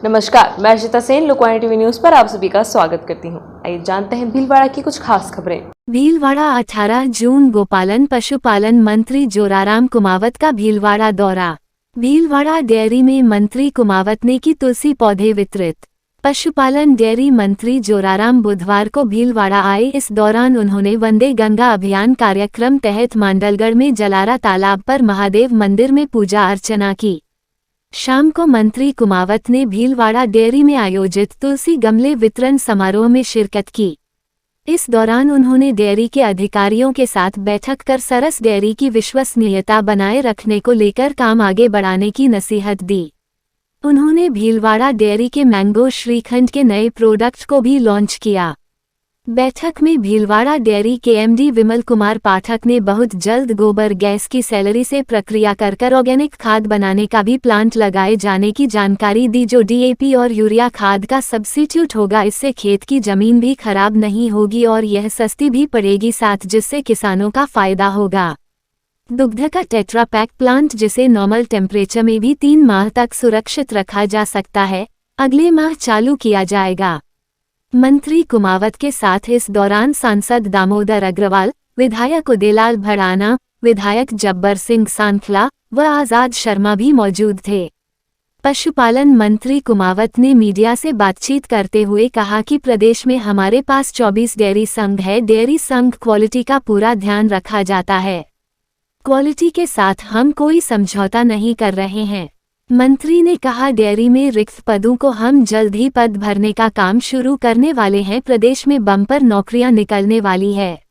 नमस्कार, मैं Archita Sen Lokvani TV news पर आप सभी का स्वागत करती हूं। आइए जानते हैं भीलवाड़ा की कुछ खास खबरें। भीलवाड़ा 18 जून गोपालन पशुपालन मंत्री जोराराम कुमावत का भीलवाड़ा दौरा। भीलवाड़ा डेयरी में मंत्री कुमावत ने की तुलसी पौधे वितरित। पशुपालन डेयरी मंत्री जोराराम बुधवार को भीलवाड़ा आए। इस दौरान उन्होंने वंदे गंगा अभियान कार्यक्रम तहत मांडलगढ़ में जलारा तालाब पर महादेव मंदिर में पूजा अर्चना की। शाम को मंत्री कुमावत ने भीलवाड़ा डेयरी में आयोजित तुलसी गमले वितरण समारोह में शिरकत की। इस दौरान उन्होंने डेयरी के अधिकारियों के साथ बैठक कर सरस डेयरी की विश्वसनीयता बनाए रखने को लेकर काम आगे बढ़ाने की नसीहत दी। उन्होंने भीलवाड़ा डेयरी के मैंगो श्रीखंड के नए प्रोडक्ट को भी लॉन्च किया। बैठक में भीलवाड़ा डेयरी के एमडी विमल कुमार पाठक ने बहुत जल्द गोबर गैस की सैलरी से प्रक्रिया कर ऑर्गेनिक खाद बनाने का भी प्लांट लगाए जाने की जानकारी दी, जो डीएपी और यूरिया खाद का सब्स्टिट्यूट होगा। इससे खेत की जमीन भी खराब नहीं होगी और यह सस्ती भी पड़ेगी, साथ जिससे किसानों का फायदा होगा। दुग्ध का टेट्रा पैक प्लांट, जिसे नॉर्मल टेम्परेचर में भी 3 माह तक सुरक्षित रखा जा सकता है, अगले माह चालू किया जाएगा। मंत्री कुमावत के साथ इस दौरान सांसद दामोदर अग्रवाल, विधायक उदयलाल भड़ाना, विधायक जब्बर सिंह सांखला व आजाद शर्मा भी मौजूद थे। पशुपालन मंत्री कुमावत ने मीडिया से बातचीत करते हुए कहा कि प्रदेश में हमारे पास 24 डेयरी संघ है। डेयरी संघ क्वालिटी का पूरा ध्यान रखा जाता है। क्वालिटी के साथ हम कोई समझौता नहीं कर रहे हैं। मंत्री ने कहा, डेयरी में रिक्त पदों को हम जल्द ही पद भरने का काम शुरू करने वाले हैं। प्रदेश में बम्पर नौकरियां निकलने वाली है।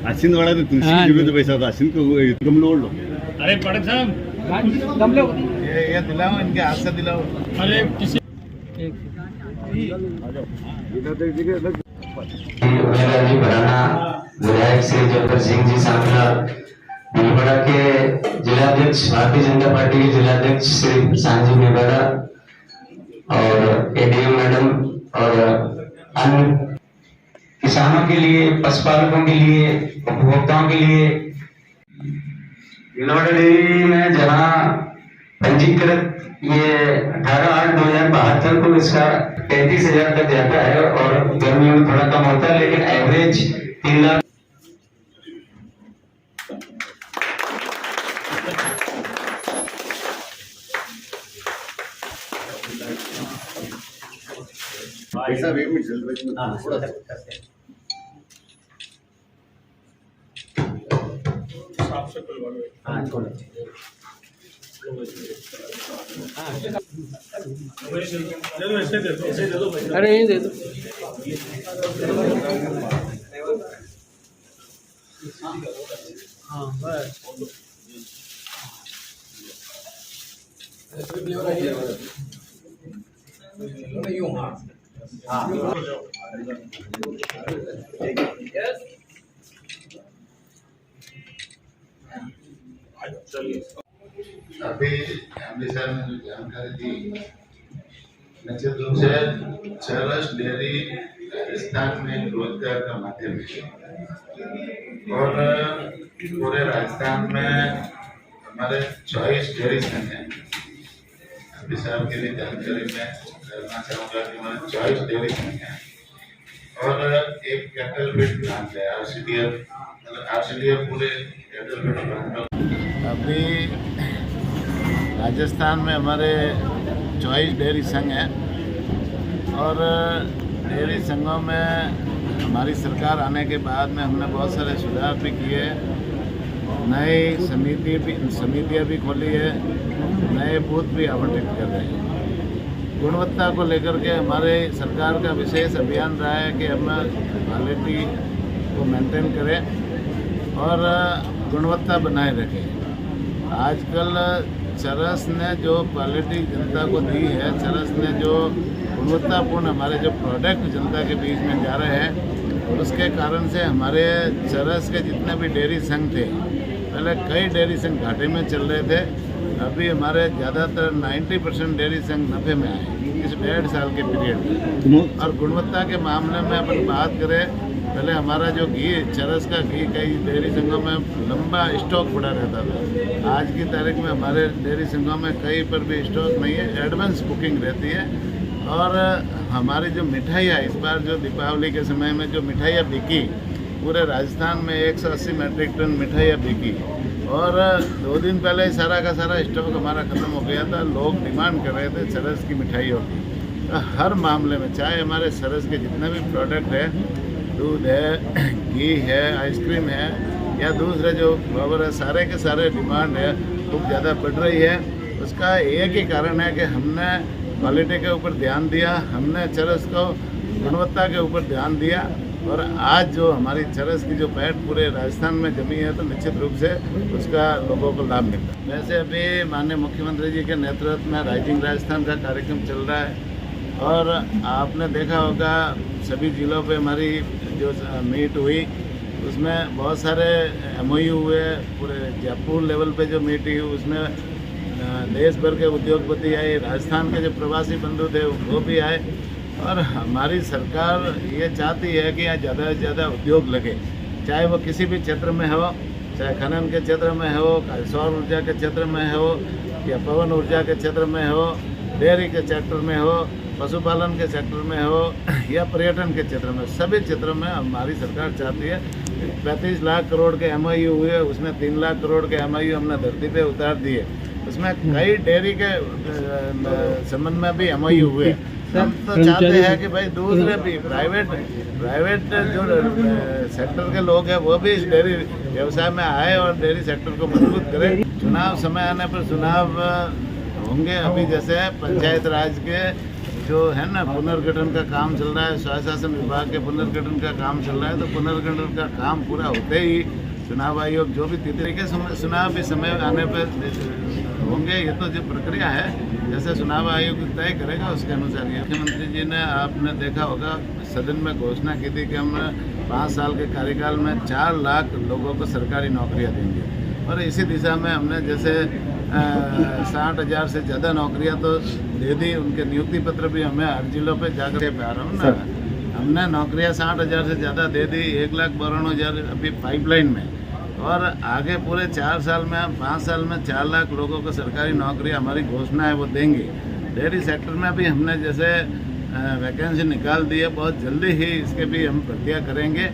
आशीन वाला तो तुलसी जी तो पैसा था, आशीन को गमले ओढ़ लो। अरे पड़क साहब गमले ये दिलाओ, इनके हाथ से दिलाओ। अरे किसी जी भराना, विधायक श्री जब्बर सिंह जी सांखला, भीलवाड़ा के जिलाध्यक्ष भारतीय जनता पार्टी के जिलाध्यक्ष श्री सांजी नेवाड़ा और एडीएम मैडम और अन्य किसानों के लिए, पशुपालकों के लिए, उपभोक्ताओं के लिए। भीलवाड़ा डेयरी में जहाँ पंजीकृत ये 18/8/2072 को इसका 33,000 तक जाता है और गर्मियों में थोड़ा कम होता है, लेकिन एवरेज 3 लाख। पैसा भी में जल्द में थोड़ा साफ से खुलवा लो। हाँ थोड़ा ऐसे दे दो। अरे ये दे दो। हाँ बस अभी एमडी साहब ने जो जानकारी दी, निश्चित रूप से चरस डेयरी राजस्थान में रोजगार का माध्यम है और पूरे राजस्थान में हमारे 24 डेयरी संघ हैं। एमडी साहब के लिए जानकारी मैं करना चाहूँगा कि हमारे 24 डेयरी संघ हैं और एक कैटल फीड प्लांट है। आरसीडीएफ पूरे कैटल फीड प्लांट। अभी राजस्थान में हमारे 24 डेयरी संघ हैं और डेयरी संघों में हमारी सरकार आने के बाद में हमने बहुत सारे सुधार भी किए, नई समितियाँ भी खोली है, नए बूथ भी आवंटित कर रहे हैं। गुणवत्ता को लेकर के हमारे सरकार का विशेष अभियान रहा है कि हम क्वालिटी को मेंटेन करें और गुणवत्ता बनाए रखें। आजकल चरस ने जो क्वालिटी जनता को दी है, चरस ने जो गुणवत्तापूर्ण हमारे जो प्रोडक्ट जनता के बीच में जा रहे हैं, और उसके कारण से हमारे चरस के जितने भी डेयरी संघ थे, पहले कई डेयरी संघ घाटे में चल रहे थे, अभी हमारे ज़्यादातर 90% डेयरी संघ नफे में आए इस 1.5 साल के पीरियड में। और गुणवत्ता के मामले में अपन बात करें पहले हमारा जो घी चरस का घी कई डेयरी संघों में लंबा स्टॉक पड़ा रहता था। आज की तारीख में हमारे डेयरी संघों में कहीं पर भी स्टॉक नहीं है, एडवांस बुकिंग रहती है। और हमारी जो मिठाइयाँ इस बार जो दीपावली के समय में जो मिठाइयाँ बिकी, पूरे राजस्थान में 180 मैट्रिक टन मिठाइयाँ बिकी। और 2 दिन पहले ही सारा का सारा स्टॉक हमारा ख़त्म हो गया था। लोग डिमांड कर रहे थे सरस की मिठाइयों की। तो हर मामले में चाहे हमारे सरस के जितने भी प्रोडक्ट है, दूध है, घी है, आइसक्रीम है या दूसरे जो फ्लेवर है, सारे के सारे डिमांड है खूब ज़्यादा बढ़ रही है। उसका एक ही कारण है कि हमने क्वालिटी के ऊपर ध्यान दिया, हमने चरस को गुणवत्ता के ऊपर ध्यान दिया। और आज जो हमारी चरस की जो पैठ पूरे राजस्थान में जमी है, तो निश्चित रूप से उसका लोगों को लाभ मिलता है। वैसे अभी माननीय मुख्यमंत्री जी के नेतृत्व में राइजिंग राजस्थान का कार्यक्रम चल रहा है। और आपने देखा होगा सभी जिलों पे हमारी जो मीट हुई, उसमें बहुत सारे MOU हुए। पूरे जयपुर लेवल पे जो मीट हुई उसमें देश भर के उद्योगपति आए, राजस्थान के जो प्रवासी बंधु थे वो भी आए। और हमारी सरकार ये चाहती है कि यहाँ ज़्यादा से ज़्यादा उद्योग लगे, चाहे वो किसी भी क्षेत्र में हो, चाहे खनन के क्षेत्र में हो, सौर ऊर्जा के क्षेत्र में हो या पवन ऊर्जा के क्षेत्र में हो, डेयरी के सेक्टर में हो, पशुपालन के सेक्टर में हो या पर्यटन के क्षेत्र में, सभी क्षेत्रों में हमारी सरकार चाहती है। 35 लाख करोड़ के MOU हुए, उसमें 3 लाख करोड़ के MOU हमने धरती पे उतार दिए। उसमें कई डेयरी के संबंध में भी MOU हुए। हम तो चाहते हैं कि भाई दूसरे भी प्राइवेट जो सेक्टर के लोग हैं वो भी इस डेयरी व्यवसाय में आए और डेयरी सेक्टर को मजबूत करें। चुनाव समय आने पर चुनाव होंगे। अभी जैसे पंचायत राज के जो है ना पुनर्गठन का काम चल रहा है, स्वशासन विभाग के पुनर्गठन का काम चल रहा है। तो पुनर्गठन का काम पूरा होते ही चुनाव आयोग जो भी तरीके से चुनाव भी समय आने पर होंगे। ये तो जो प्रक्रिया है, जैसे चुनाव आयोग तय करेगा उसके अनुसार। मुख्यमंत्री जी ने आपने देखा होगा सदन में घोषणा की थी कि हम 5 साल के कार्यकाल में 4 लाख लोगों को सरकारी नौकरियां देंगे। और इसी दिशा में हमने जैसे 60,000 से ज़्यादा नौकरियां तो दे दी। उनके नियुक्ति पत्र भी हमें हर जिलों पे जाकर पे आ रहा हूँ ना, हमने नौकरियां 60,000 से ज़्यादा दे दी। 1,92,000 अभी पाइपलाइन में। और आगे पूरे 4 साल में 5 साल में 4 लाख लोगों को सरकारी नौकरी हमारी घोषणा है वो देंगे। डेयरी सेक्टर में भी हमने जैसे वैकेंसी निकाल दी है, बहुत जल्दी ही इसके भी हम भर्तियाँ करेंगे।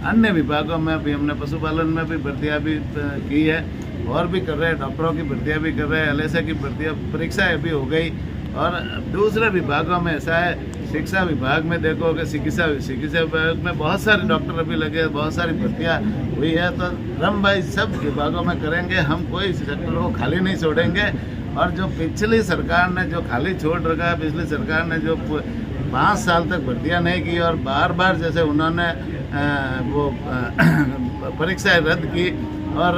अन्य विभागों में भी हमने पशुपालन में भी भर्तियाँ भी की है और भी कर रहे हैं। डॉक्टरों की भर्तियाँ भी कर रहे हैं, LSA की भर्तियाँ परीक्षाएँ भी हो गई। और दूसरे विभागों में ऐसा है, शिक्षा विभाग में देखो कि चिकित्सा विभाग में बहुत सारे डॉक्टर अभी लगे, बहुत सारी भर्तियाँ हुई है। तो रम भाई सब विभागों में करेंगे, हम कोई सेक्टर को खाली नहीं छोड़ेंगे। और जो पिछली सरकार ने जो खाली छोड़ रखा है, पिछली सरकार ने जो 5 साल तक भर्तियाँ नहीं की और बार बार जैसे उन्होंने वो परीक्षाएँ रद्द की और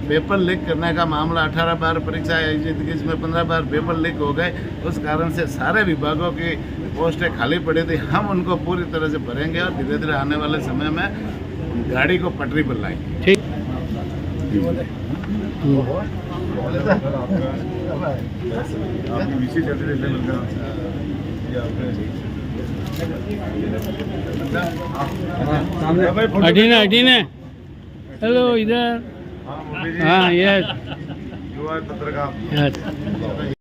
पेपर लीक करने का मामला, 18 बार परीक्षा आयोजित की, इसमें 15 बार पेपर लीक हो गए। उस कारण से सारे विभागों की पोस्टें खाली पड़ी थी। हम उनको पूरी तरह से भरेंगे और धीरे धीरे आने वाले समय में गाड़ी को पटरी पर लाएंगे। ठीक। अटीने हेलो इधर। हाँ यस युवा पत्रकार।